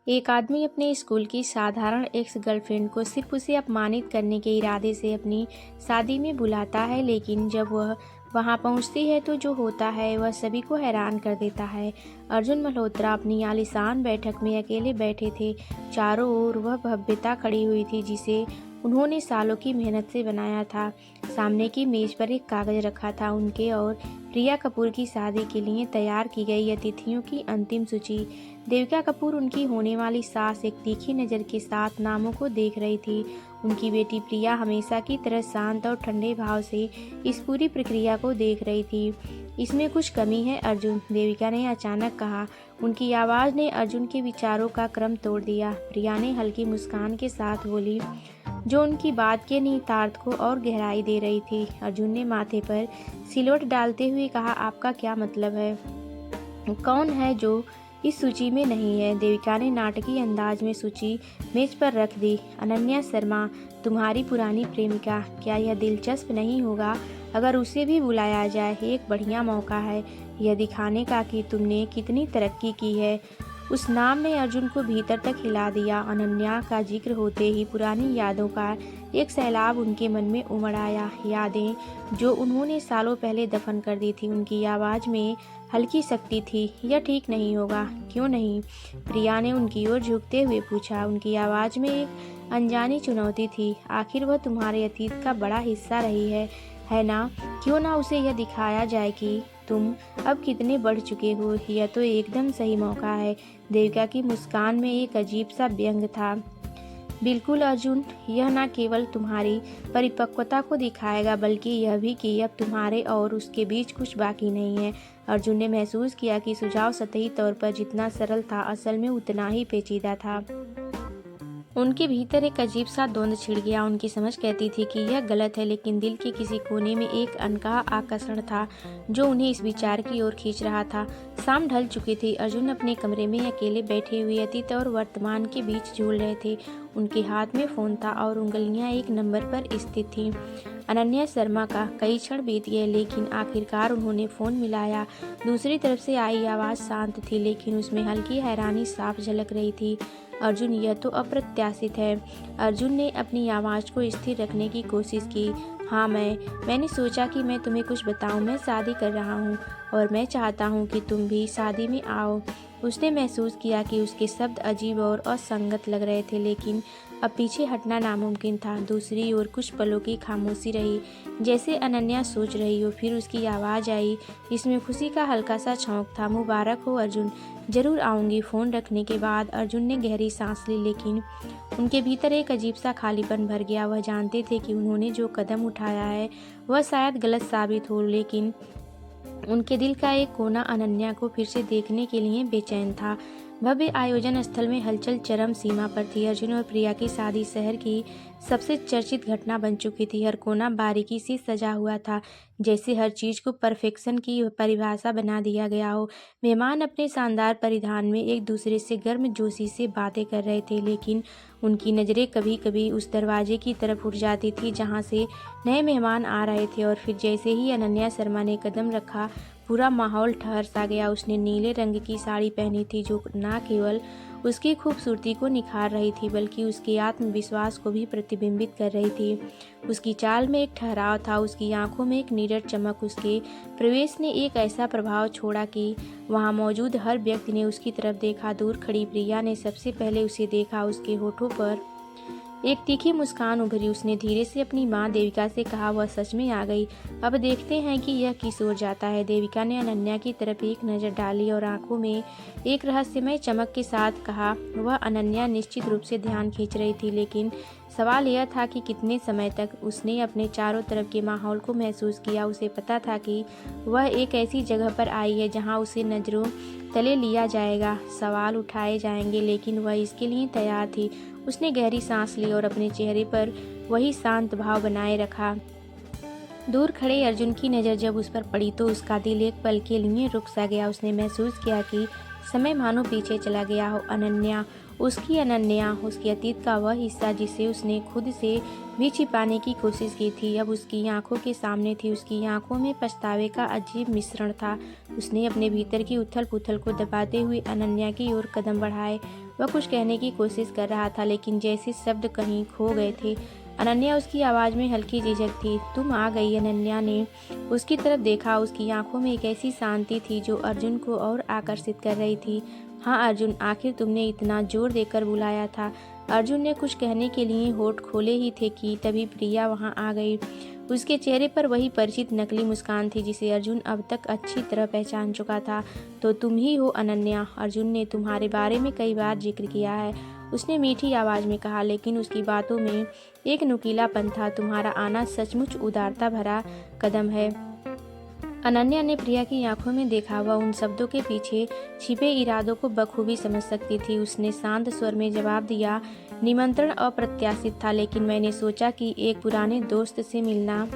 एक आदमी अपने स्कूल की साधारण एक्स गर्लफ्रेंड को सिर्फ उसे अपमानित करने के इरादे से अपनी शादी में बुलाता है, लेकिन जब वह वहां पहुंचती है तो जो होता है वह सभी को हैरान कर देता है। अर्जुन मल्होत्रा अपनी आलीशान बैठक में अकेले बैठे थे। चारों ओर वह भव्यता खड़ी हुई थी जिसे उन्होंने सालों की मेहनत से बनाया था। सामने की मेज पर एक कागज रखा था, उनके और प्रिया कपूर की शादी के लिए तैयार की गई अतिथियों की अंतिम सूची। देविका कपूर उनकी होने वाली सास एक तीखी नज़र के साथ नामों को देख रही थी। उनकी बेटी प्रिया हमेशा की तरह शांत और ठंडे भाव से इस पूरी प्रक्रिया को देख रही थी। इसमें कुछ कमी है अर्जुन, देविका ने अचानक कहा। उनकी आवाज़ ने अर्जुन के विचारों का क्रम तोड़ दिया। प्रिया ने हल्की मुस्कान के साथ बोली, जो उनकी बात के निहितार्थ को और गहराई दे रही थी। अर्जुन ने माथे पर सिलवट डालते हुए कहा, आपका क्या मतलब है? कौन है जो इस सूची में नहीं है? देविका ने नाटकीय अंदाज में सूची मेज पर रख दी। अनन्या शर्मा, तुम्हारी पुरानी प्रेमिका। क्या यह दिलचस्प नहीं होगा अगर उसे भी बुलाया जाए? एक बढ़िया मौका है यह दिखाने का कि तुमने कितनी तरक्की की है। उस नाम ने अर्जुन को भीतर तक हिला दिया। अनन्या का जिक्र होते ही पुरानी यादों का एक सैलाब उनके मन में उमड़ आया। यादें जो उन्होंने सालों पहले दफन कर दी थी। उनकी आवाज़ में हल्की सख्ती थी। यह ठीक नहीं होगा। क्यों नहीं? प्रिया ने उनकी ओर झुकते हुए पूछा। उनकी आवाज़ में एक अनजानी चुनौती थी। आखिर वह तुम्हारे अतीत का बड़ा हिस्सा रही है ना? क्यों ना उसे यह दिखाया जाए कि तुम अब कितने बढ़ चुके हो। यह तो एकदम सही मौका है। देविका की मुस्कान में एक अजीब सा व्यंग था। बिल्कुल अर्जुन, यह न केवल तुम्हारी परिपक्वता को दिखाएगा बल्कि यह भी कि अब तुम्हारे और उसके बीच कुछ बाकी नहीं है। अर्जुन ने महसूस किया कि सुझाव सतही तौर पर जितना सरल था, असल में उतना ही पेचीदा था। उनके भीतर एक अजीब सा द्वंद्व छिड़ गया। उनकी समझ कहती थी कि यह गलत है, लेकिन दिल के किसी कोने में एक अनकहा आकर्षण था जो उन्हें इस विचार की ओर खींच रहा था। शाम ढल चुकी थी। अर्जुन अपने कमरे में अकेले बैठे हुए अतीत और वर्तमान के बीच झूल रहे थे। उनके हाथ में फ़ोन था और उंगलियां एक नंबर पर स्थित थीं। अनन्या शर्मा का। कई क्षण बीत गए, लेकिन आखिरकार उन्होंने फ़ोन मिलाया। दूसरी तरफ से आई आवाज़ शांत थी, लेकिन उसमें हल्की हैरानी साफ झलक रही थी। अर्जुन, यह तो अप्रत्याशित है। अर्जुन ने अपनी आवाज़ को स्थिर रखने की कोशिश की। हाँ, मैंने सोचा कि मैं तुम्हें कुछ बताऊं। मैं शादी कर रहा हूँ और मैं चाहता हूँ कि तुम भी शादी में आओ। उसने महसूस किया कि उसके शब्द अजीब और असंगत लग रहे थे, लेकिन अब पीछे हटना नामुमकिन था। दूसरी ओर कुछ पलों की खामोशी रही, जैसे अनन्या सोच रही हो। फिर उसकी आवाज़ आई, जिसमें खुशी का हल्का सा छौंक था। मुबारक हो अर्जुन, ज़रूर आऊँगी। फ़ोन रखने के बाद अर्जुन ने गहरी सांस ली, लेकिन उनके भीतर एक अजीब सा खालीपन भर गया। वह जानते थे कि उन्होंने जो कदम उठाया है वह शायद गलत साबित हो, लेकिन उनके दिल का एक कोना अनन्या को फिर से देखने के लिए बेचैन था। भव्य आयोजन स्थल में हलचल चरम सीमा पर थी। अर्जुन और प्रिया की शादी शहर की सबसे चर्चित घटना बन चुकी थी। हर कोना बारीकी से सजा हुआ था, जैसे हर चीज़ को परफेक्शन की परिभाषा बना दिया गया हो। मेहमान अपने शानदार परिधान में एक दूसरे से गर्मजोशी से बातें कर रहे थे, लेकिन उनकी नज़रें कभी कभी उस दरवाजे की तरफ उठ जाती थी जहाँ से नए मेहमान आ रहे थे। और फिर जैसे ही अनन्या शर्मा ने कदम रखा, पूरा माहौल ठहर सा गया। उसने नीले रंग की साड़ी पहनी थी, जो न केवल उसकी खूबसूरती को निखार रही थी बल्कि उसके आत्मविश्वास को भी प्रतिबिंबित कर रही थी। उसकी चाल में एक ठहराव था, उसकी आंखों में एक नीरस चमक। उसके प्रवेश ने एक ऐसा प्रभाव छोड़ा कि वहां मौजूद हर व्यक्ति ने उसकी तरफ देखा। दूर खड़ी प्रिया ने सबसे पहले उसे देखा। उसके होठों पर एक तीखी मुस्कान उभरी। उसने धीरे से अपनी माँ देविका से कहा, वह सच में आ गई। अब देखते हैं कि यह किस ओर जाता है। देविका ने अनन्या की तरफ एक नज़र डाली और आंखों में एक रहस्यमय चमक के साथ कहा। वह अनन्या निश्चित रूप से ध्यान खींच रही थी, लेकिन सवाल यह था कि कितने समय तक। उसने अपने चारों तरफ के माहौल को महसूस किया। उसे पता था कि वह एक ऐसी जगह पर आई है जहाँ उसे नज़रों तले लिया जाएगा, सवाल उठाए जाएंगे, लेकिन वह इसके लिए तैयार थी। उसने गहरी सांस ली और अपने चेहरे पर वही शांत भाव बनाए रखा। दूर खड़े अर्जुन की नज़र जब उस पर पड़ी तो उसका दिल एक पल के लिए रुक सा गया। उसने महसूस किया कि समय मानो पीछे चला गया हो। अनन्या उसकी अतीत का वह हिस्सा जिसे उसने खुद से भी छिपाने की कोशिश की थी, अब उसकी आंखों के सामने थी। उसकी आंखों में पछतावे का अजीब मिश्रण था। उसने अपने भीतर की उथल-पुथल को दबाते हुए अनन्या की ओर कदम बढ़ाए। वह कुछ कहने की कोशिश कर रहा था, लेकिन जैसे शब्द कहीं खो गए थे। अनन्या, उसकी आवाज़ में हल्की झिझक थी। तुम आ गई। अनन्या ने उसकी तरफ देखा। उसकी आंखों में एक ऐसी शांति थी जो अर्जुन को और आकर्षित कर रही थी। हाँ अर्जुन, आखिर तुमने इतना जोर देकर बुलाया था। अर्जुन ने कुछ कहने के लिए होठ खोले ही थे कि तभी प्रिया वहां आ गई। उसके चेहरे पर वही परिचित नकली मुस्कान थी जिसे अर्जुन अब तक अच्छी तरह पहचान चुका था। तो तुम ही हो अनन्या, अर्जुन ने तुम्हारे बारे में कई बार जिक्र किया है, उसने मीठी आवाज़ में कहा, लेकिन उसकी बातों में एक नुकीलापन था। तुम्हारा आना सचमुच उदारता भरा कदम है। अनन्या ने प्रिया की आंखों में देखा। वह उन शब्दों के पीछे छिपे इरादों को बखूबी समझ सकती थी। उसने शांत स्वर में जवाब दिया, निमंत्रण अप्रत्याशित था, लेकिन मैंने सोचा कि एक पुराने दोस्त से मिलना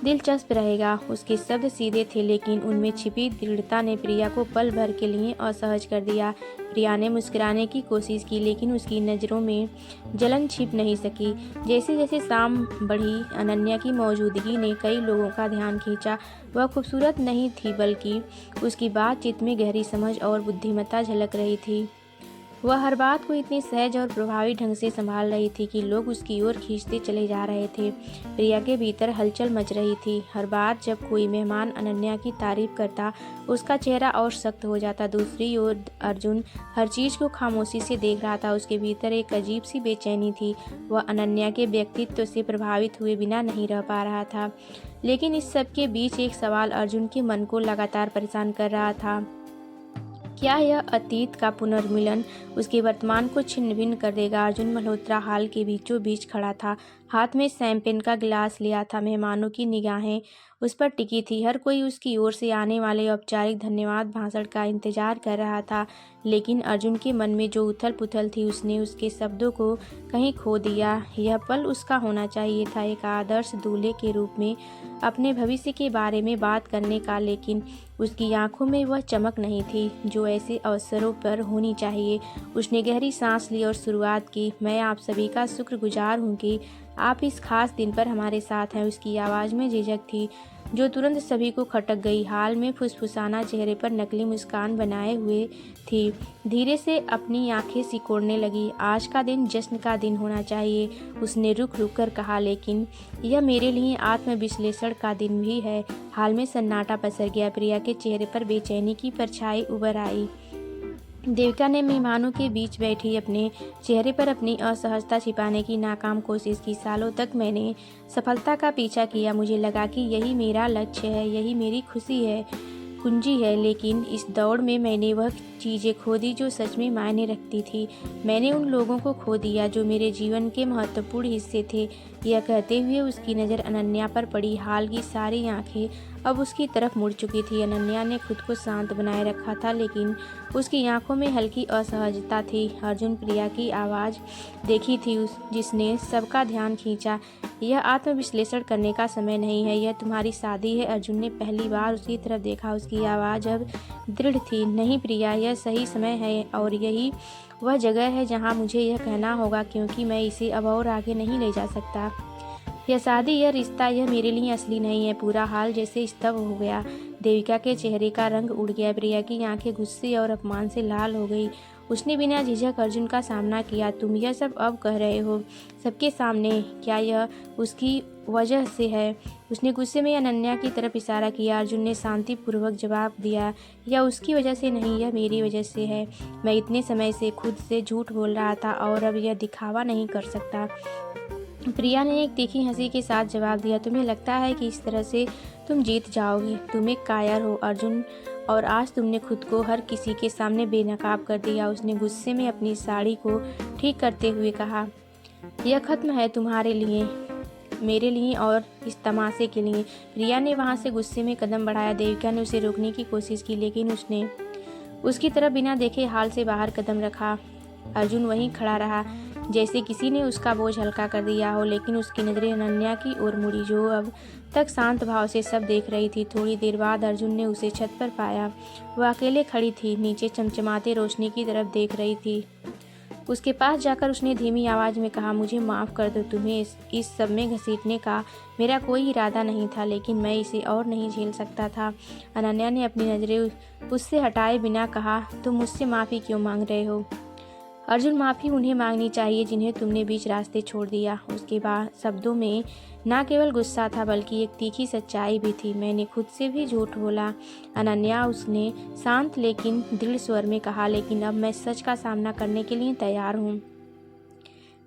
दिलचस्प रहेगा। उसके शब्द सीधे थे, लेकिन उनमें छिपी दृढ़ता ने प्रिया को पल भर के लिए असहज कर दिया। प्रिया ने मुस्कुराने की कोशिश की, लेकिन उसकी नज़रों में जलन छिप नहीं सकी। जैसे जैसे शाम बढ़ी, अनन्या की मौजूदगी ने कई लोगों का ध्यान खींचा। वह खूबसूरत नहीं थी, बल्कि उसकी बातचीत में गहरी समझ और बुद्धिमत्ता झलक रही थी। वह हर बात को इतनी सहज और प्रभावी ढंग से संभाल रही थी कि लोग उसकी ओर खींचते चले जा रहे थे। प्रिया के भीतर हलचल मच रही थी। हर बार जब कोई मेहमान अनन्या की तारीफ करता, उसका चेहरा और सख्त हो जाता। दूसरी ओर अर्जुन हर चीज़ को खामोशी से देख रहा था। उसके भीतर एक अजीब सी बेचैनी थी। वह अनन्या के व्यक्तित्व से प्रभावित हुए बिना नहीं रह पा रहा था। लेकिन इस सब के बीच एक सवाल अर्जुन के मन को लगातार परेशान कर रहा था। क्या यह अतीत का पुनर्मिलन उसके वर्तमान को छिन्न भिन्न कर देगा? अर्जुन मल्होत्रा हाल के बीचों बीच खड़ा था, हाथ में शैंपेन का गिलास लिया था। मेहमानों की निगाहें उस पर टिकी थी। हर कोई उसकी ओर से आने वाले औपचारिक धन्यवाद भाषण का इंतजार कर रहा था। लेकिन अर्जुन के मन में जो उथल पुथल थी, उसने उसके शब्दों को कहीं खो दिया। यह पल उसका होना चाहिए था, एक आदर्श दूल्हे के रूप में अपने भविष्य के बारे में बात करने का, लेकिन उसकी आंखों में वह चमक नहीं थी जो ऐसे अवसरों पर होनी चाहिए। उसने गहरी सांस ली और शुरुआत की, मैं आप सभी का शुक्रगुजार हूँ कि आप इस खास दिन पर हमारे साथ हैं। उसकी आवाज़ में झिझक थी जो तुरंत सभी को खटक गई। हाल में फुसफुसाना, चेहरे पर नकली मुस्कान बनाए हुए थी। धीरे से अपनी आंखें सिकोड़ने लगी। आज का दिन जश्न का दिन होना चाहिए, उसने रुक रुक कर कहा, लेकिन यह मेरे लिए आत्मविश्लेषण का दिन भी है। हाल में सन्नाटा पसर गया। प्रिया के चेहरे पर बेचैनी की परछाई उभर आई। देविका ने मेहमानों के बीच बैठी अपने चेहरे पर अपनी असहजता छिपाने की नाकाम कोशिश की। सालों तक मैंने सफलता का पीछा किया, मुझे लगा कि यही मेरा लक्ष्य है, यही मेरी खुशी है, कुंजी है। लेकिन इस दौड़ में मैंने वह चीज़ें खो दी जो सच में मायने रखती थी। मैंने उन लोगों को खो दिया जो मेरे जीवन के महत्वपूर्ण हिस्से थे। यह कहते हुए उसकी नज़र अनन्या पर पड़ी। हाल की सारी आंखें अब उसकी तरफ मुड़ चुकी थी। अनन्या ने खुद को शांत बनाए रखा था, लेकिन उसकी आंखों में हल्की असहजता थी। अर्जुन, प्रिया की आवाज़ देखी थी जिसने सबका ध्यान खींचा। यह आत्मविश्लेषण करने का समय नहीं है, यह तुम्हारी शादी है। अर्जुन ने पहली बार उसकी तरफ देखा। उसकी आवाज़ अब दृढ़ थी। नहीं प्रिया, यह सही समय है और यही वह जगह है जहां मुझे यह कहना होगा, क्योंकि मैं इसे अब और आगे नहीं ले जा सकता। यह शादी, यह रिश्ता, यह मेरे लिए असली नहीं है। पूरा हाल जैसे स्तब्ध हो गया। देविका के चेहरे का रंग उड़ गया। प्रिया की आंखें गुस्से और अपमान से लाल हो गई। उसने बिना झिझक अर्जुन का सामना किया। तुम यह सब अब कह रहे हो सबके सामने, क्या यह उसकी वजह से है? उसने गुस्से में अनन्या की तरफ इशारा किया। अर्जुन ने शांतिपूर्वक जवाब दिया, यह उसकी वजह से नहीं, यह मेरी वजह से है। मैं इतने समय से खुद से झूठ बोल रहा था और अब यह दिखावा नहीं कर सकता। प्रिया ने एक तीखी हंसी के साथ जवाब दिया, तुम्हें लगता है कि इस तरह से तुम जीत जाओगे? तुम एक कायर हो अर्जुन, और आज तुमने खुद को हर किसी के सामने बेनकाब कर दिया। उसने गुस्से में अपनी साड़ी को ठीक करते हुए कहा, यह खत्म है तुम्हारे लिए, मेरे लिए और इस तमाशे के लिए। प्रिया ने वहां से गुस्से में कदम बढ़ाया। देविका ने उसे रोकने की कोशिश की, लेकिन उसने उसकी तरफ बिना देखे हाल से बाहर कदम रखा। अर्जुन वहीं खड़ा रहा, जैसे किसी ने उसका बोझ हल्का कर दिया हो। लेकिन उसकी नज़रें अनन्या की ओर मुड़ी, जो अब तक शांत भाव से सब देख रही थी। थोड़ी देर बाद अर्जुन ने उसे छत पर पाया। वह अकेले खड़ी थी, नीचे चमचमाते रोशनी की तरफ देख रही थी। उसके पास जाकर उसने धीमी आवाज़ में कहा, मुझे माफ़ कर दो, तुम्हें इस सब में घसीटने का मेरा कोई इरादा नहीं था, लेकिन मैं इसे और नहीं झेल सकता था। अनन्या ने अपनी नज़रें उससे हटाए बिना कहा, तुम मुझसे माफ़ी क्यों मांग रहे हो? अर्जुन, माफ़ी उन्हें मांगनी चाहिए जिन्हें तुमने बीच रास्ते छोड़ दिया। उसके बाद शब्दों में न केवल गुस्सा था बल्कि एक तीखी सच्चाई भी थी। मैंने खुद से भी झूठ बोला अनन्या, उसने शांत लेकिन दृढ़ स्वर में कहा, लेकिन अब मैं सच का सामना करने के लिए तैयार हूँ।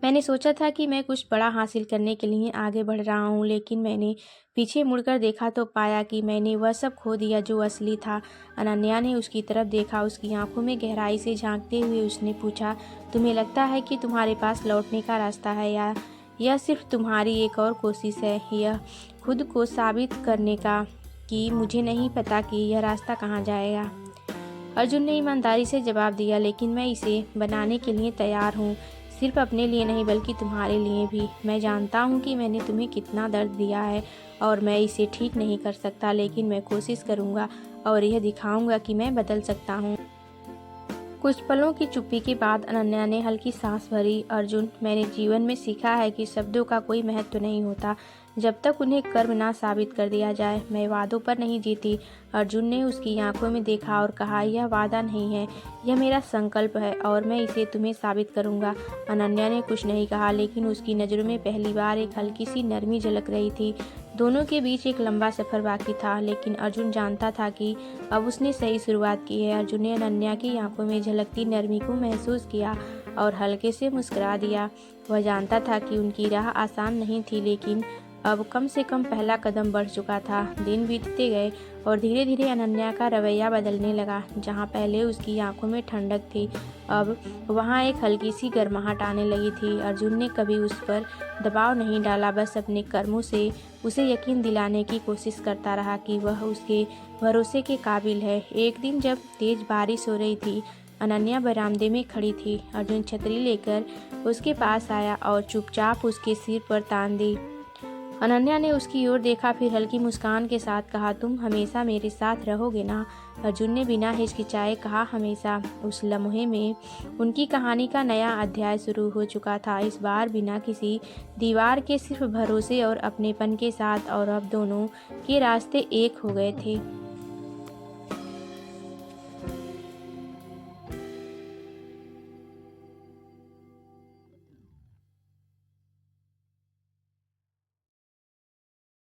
मैंने सोचा था कि मैं कुछ बड़ा हासिल करने के लिए आगे बढ़ रहा हूँ, लेकिन मैंने पीछे मुड़कर देखा तो पाया कि मैंने वह सब खो दिया जो असली था। अनन्या ने उसकी तरफ देखा। उसकी आंखों में गहराई से झांकते हुए उसने पूछा, तुम्हें लगता है कि तुम्हारे पास लौटने का रास्ता है, या यह सिर्फ तुम्हारी एक और कोशिश है यह खुद को साबित करने का कि मुझे नहीं पता कि यह रास्ता कहाँ जाएगा? अर्जुन ने ईमानदारी से जवाब दिया, लेकिन मैं इसे बनाने के लिए तैयार हूँ, सिर्फ अपने लिए नहीं बल्कि तुम्हारे लिए भी। मैं जानता हूँ कि मैंने तुम्हें कितना दर्द दिया है और मैं इसे ठीक नहीं कर सकता, लेकिन मैं कोशिश करूँगा और यह दिखाऊँगा कि मैं बदल सकता हूँ। कुछ पलों की चुप्पी के बाद अनन्या ने हल्की सांस भरी। अर्जुन, मैंने जीवन में सीखा है कि शब्दों का कोई महत्व नहीं होता जब तक उन्हें कर्म ना साबित कर दिया जाए। मैं वादों पर नहीं जीती। अर्जुन ने उसकी आंखों में देखा और कहा, यह वादा नहीं है, यह मेरा संकल्प है और मैं इसे तुम्हें साबित करूंगा। अनन्या ने कुछ नहीं कहा, लेकिन उसकी नज़रों में पहली बार एक हल्की सी नरमी झलक रही थी। दोनों के बीच एक लंबा सफ़र बाकी था, लेकिन अर्जुन जानता था कि अब उसने सही शुरुआत की है। अर्जुन ने अनन्या की आंखों में झलकती नरमी को महसूस किया और हल्के से मुस्कुरा दिया। वह जानता था कि उनकी राह आसान नहीं थी, लेकिन अब कम से कम पहला कदम बढ़ चुका था। दिन बीतते गए और धीरे धीरे अनन्या का रवैया बदलने लगा। जहाँ पहले उसकी आंखों में ठंडक थी, अब वहाँ एक हल्की सी गर्माहट आने लगी थी। अर्जुन ने कभी उस पर दबाव नहीं डाला, बस अपने कर्मों से उसे यकीन दिलाने की कोशिश करता रहा कि वह उसके भरोसे के काबिल है। एक दिन जब तेज बारिश हो रही थी, अनन्या बरामदे में खड़ी थी। अर्जुन छतरी लेकर उसके पास आया और चुपचाप उसके सिर पर तान दी। अनन्या ने उसकी ओर देखा, फिर हल्की मुस्कान के साथ कहा, तुम हमेशा मेरे साथ रहोगे ना? अर्जुन ने बिना हिचकिचाए कहा, हमेशा। उस लम्हे में उनकी कहानी का नया अध्याय शुरू हो चुका था, इस बार बिना किसी दीवार के, सिर्फ भरोसे और अपनेपन के साथ। और अब दोनों के रास्ते एक हो गए थे।